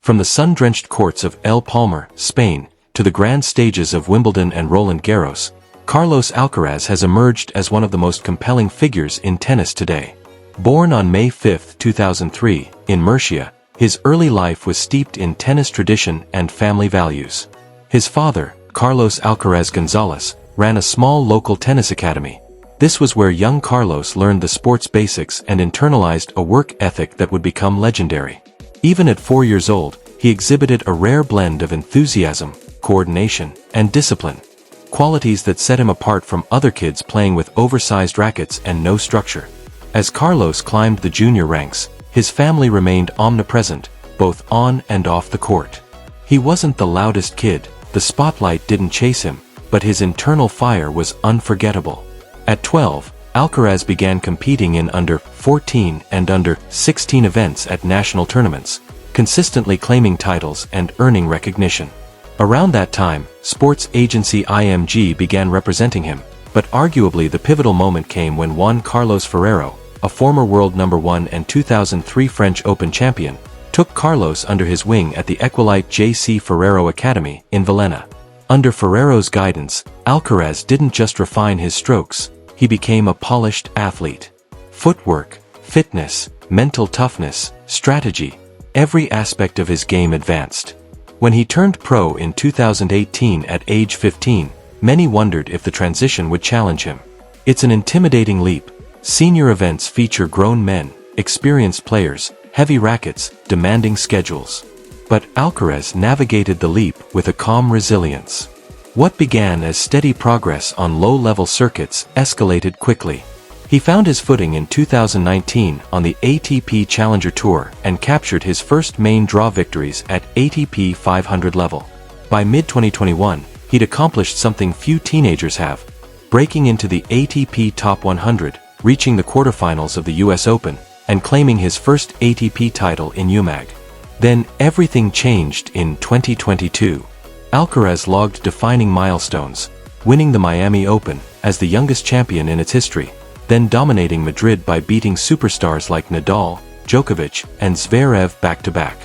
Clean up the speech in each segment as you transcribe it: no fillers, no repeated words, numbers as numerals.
From the sun-drenched courts of El Palmar, Spain, to the grand stages of Wimbledon and Roland Garros, Carlos Alcaraz has emerged as one of the most compelling figures in tennis today. Born on May 5, 2003, in Murcia, his early life was steeped in tennis tradition and family values. His father, Carlos Alcaraz Gonzalez, ran a small local tennis academy. This was where young Carlos learned the sport's basics and internalized a work ethic that would become legendary. Even at 4 years old, he exhibited a rare blend of enthusiasm, coordination, and discipline, qualities that set him apart from other kids playing with oversized rackets and no structure. As Carlos climbed the junior ranks, his family remained omnipresent, both on and off the court. He wasn't the loudest kid, the spotlight didn't chase him, but his internal fire was unforgettable. At 12, Alcaraz began competing in under-14 and under-16 events at national tournaments, consistently claiming titles and earning recognition. Around that time, sports agency IMG began representing him, but arguably the pivotal moment came when Juan Carlos Ferrero, a former world number 1 and 2003 French Open champion, took Carlos under his wing at the Equalite J.C. Ferrero Academy in Villena. Under Ferrero's guidance, Alcaraz didn't just refine his strokes, he became a polished athlete. Footwork, fitness, mental toughness, strategy, every aspect of his game advanced. When he turned pro in 2018 at age 15, many wondered if the transition would challenge him. It's an intimidating leap. Senior events feature grown men, experienced players, heavy rackets, demanding schedules. But Alcaraz navigated the leap with a calm resilience. What began as steady progress on low-level circuits escalated quickly. He found his footing in 2019 on the ATP Challenger Tour and captured his first main draw victories at ATP 500 level. By mid-2021, he'd accomplished something few teenagers have, breaking into the ATP Top 100, reaching the quarterfinals of the US Open, and claiming his first ATP title in UMAG. Then, everything changed in 2022. Alcaraz logged defining milestones, winning the Miami Open as the youngest champion in its history, then dominating Madrid by beating superstars like Nadal, Djokovic, and Zverev back-to-back.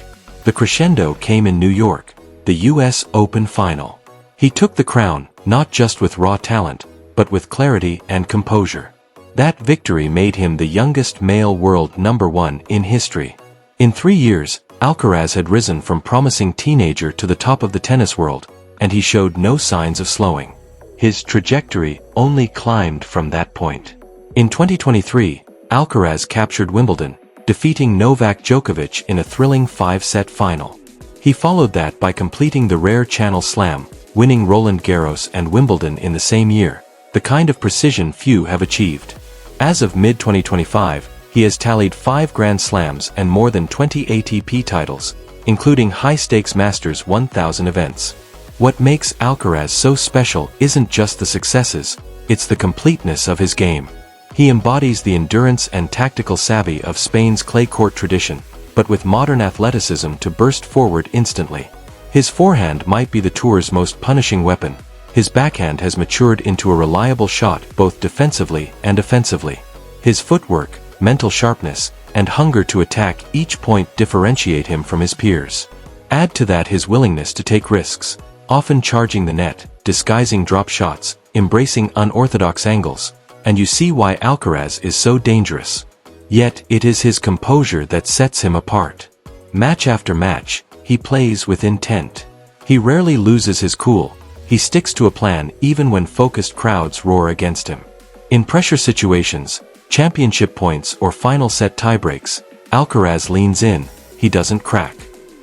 The crescendo came in New York, the US Open final. He took the crown, not just with raw talent, but with clarity and composure. That victory made him the youngest male world number 1 in history. In 3 years, Alcaraz had risen from promising teenager to the top of the tennis world, and he showed no signs of slowing. His trajectory only climbed from that point. In 2023, Alcaraz captured Wimbledon, defeating Novak Djokovic in a thrilling 5-set final. He followed that by completing the rare Channel Slam, winning Roland Garros and Wimbledon in the same year, the kind of precision few have achieved. As of mid-2025, he has tallied 5 Grand Slams and more than 20 ATP titles, including high-stakes Masters 1000 events. What makes Alcaraz so special isn't just the successes, it's the completeness of his game. He embodies the endurance and tactical savvy of Spain's clay court tradition, but with modern athleticism to burst forward instantly. His forehand might be the tour's most punishing weapon. His backhand has matured into a reliable shot both defensively and offensively. His footwork, mental sharpness, and hunger to attack each point differentiate him from his peers. Add to that his willingness to take risks, often charging the net, disguising drop shots, embracing unorthodox angles, and you see why Alcaraz is so dangerous. Yet, it is his composure that sets him apart. Match after match, he plays with intent. He rarely loses his cool. He sticks to a plan even when focused crowds roar against him. In pressure situations, championship points or final set tiebreaks, Alcaraz leans in, he doesn't crack.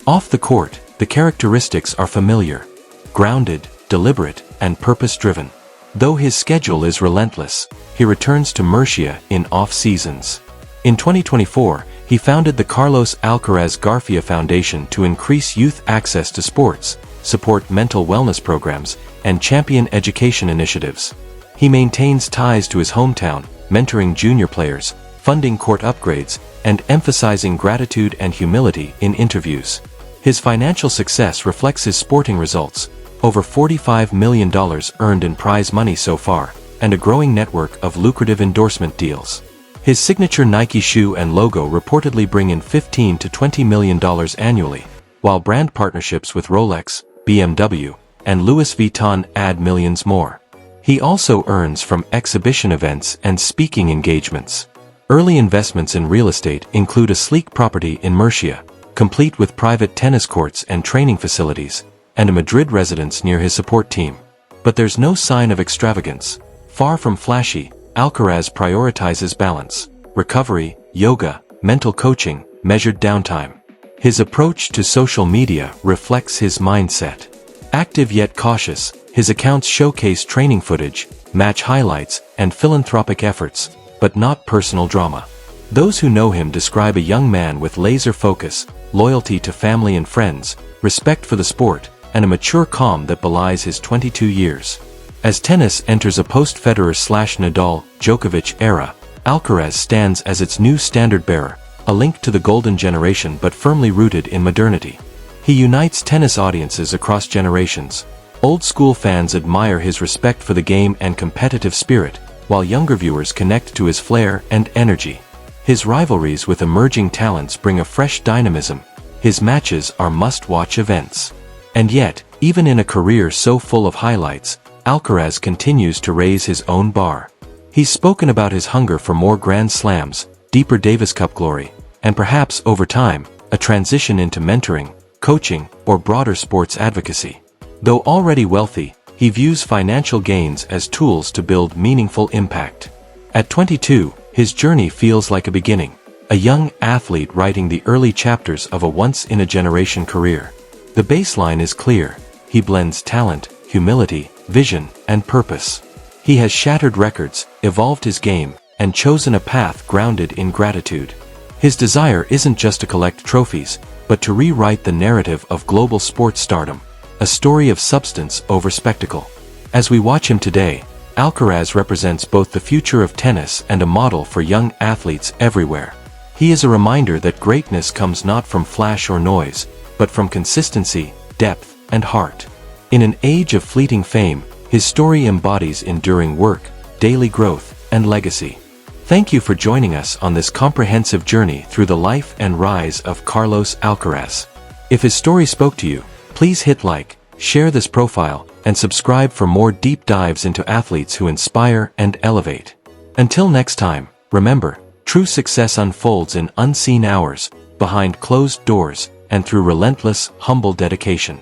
Off the court, the characteristics are familiar. Grounded, deliberate, and purpose-driven. Though his schedule is relentless, he returns to Murcia in off-seasons. In 2024, he founded the Carlos Alcaraz Garcia Foundation to increase youth access to sports, support mental wellness programs, and champion education initiatives. He maintains ties to his hometown, mentoring junior players, funding court upgrades, and emphasizing gratitude and humility in interviews. His financial success reflects his sporting results, over $45 million earned in prize money so far, and a growing network of lucrative endorsement deals. His signature Nike shoe and logo reportedly bring in $15 to $20 million annually, while brand partnerships with Rolex, BMW, and Louis Vuitton add millions more. He also earns from exhibition events and speaking engagements. Early investments in real estate include a sleek property in Murcia, complete with private tennis courts and training facilities, and a Madrid residence near his support team. But there's no sign of extravagance. Far from flashy, Alcaraz prioritizes balance, recovery, yoga, mental coaching, measured downtime. His approach to social media reflects his mindset. Active yet cautious, his accounts showcase training footage, match highlights, and philanthropic efforts, but not personal drama. Those who know him describe a young man with laser focus, loyalty to family and friends, respect for the sport, and a mature calm that belies his 22 years. As tennis enters a post-Federer/Nadal, Djokovic era, Alcaraz stands as its new standard-bearer, a link to the golden generation but firmly rooted in modernity. He unites tennis audiences across generations. Old-school fans admire his respect for the game and competitive spirit, while younger viewers connect to his flair and energy. His rivalries with emerging talents bring a fresh dynamism. His matches are must-watch events. And yet, even in a career so full of highlights, Alcaraz continues to raise his own bar. He's spoken about his hunger for more Grand Slams, deeper Davis Cup glory, and perhaps, over time, a transition into mentoring, coaching, or broader sports advocacy. Though already wealthy, he views financial gains as tools to build meaningful impact. At 22, his journey feels like a beginning, a young athlete writing the early chapters of a once-in-a-generation career. The baseline is clear. He blends talent, humility, vision, and purpose. He has shattered records, evolved his game, and chosen a path grounded in gratitude. His desire isn't just to collect trophies, but to rewrite the narrative of global sports stardom, a story of substance over spectacle. As we watch him today, Alcaraz represents both the future of tennis and a model for young athletes everywhere. He is a reminder that greatness comes not from flash or noise, but from consistency, depth, and heart. In an age of fleeting fame, his story embodies enduring work, daily growth, and legacy. Thank you for joining us on this comprehensive journey through the life and rise of Carlos Alcaraz. If his story spoke to you, please hit like, share this profile, and subscribe for more deep dives into athletes who inspire and elevate. Until next time, remember, true success unfolds in unseen hours, behind closed doors, and through relentless, humble dedication.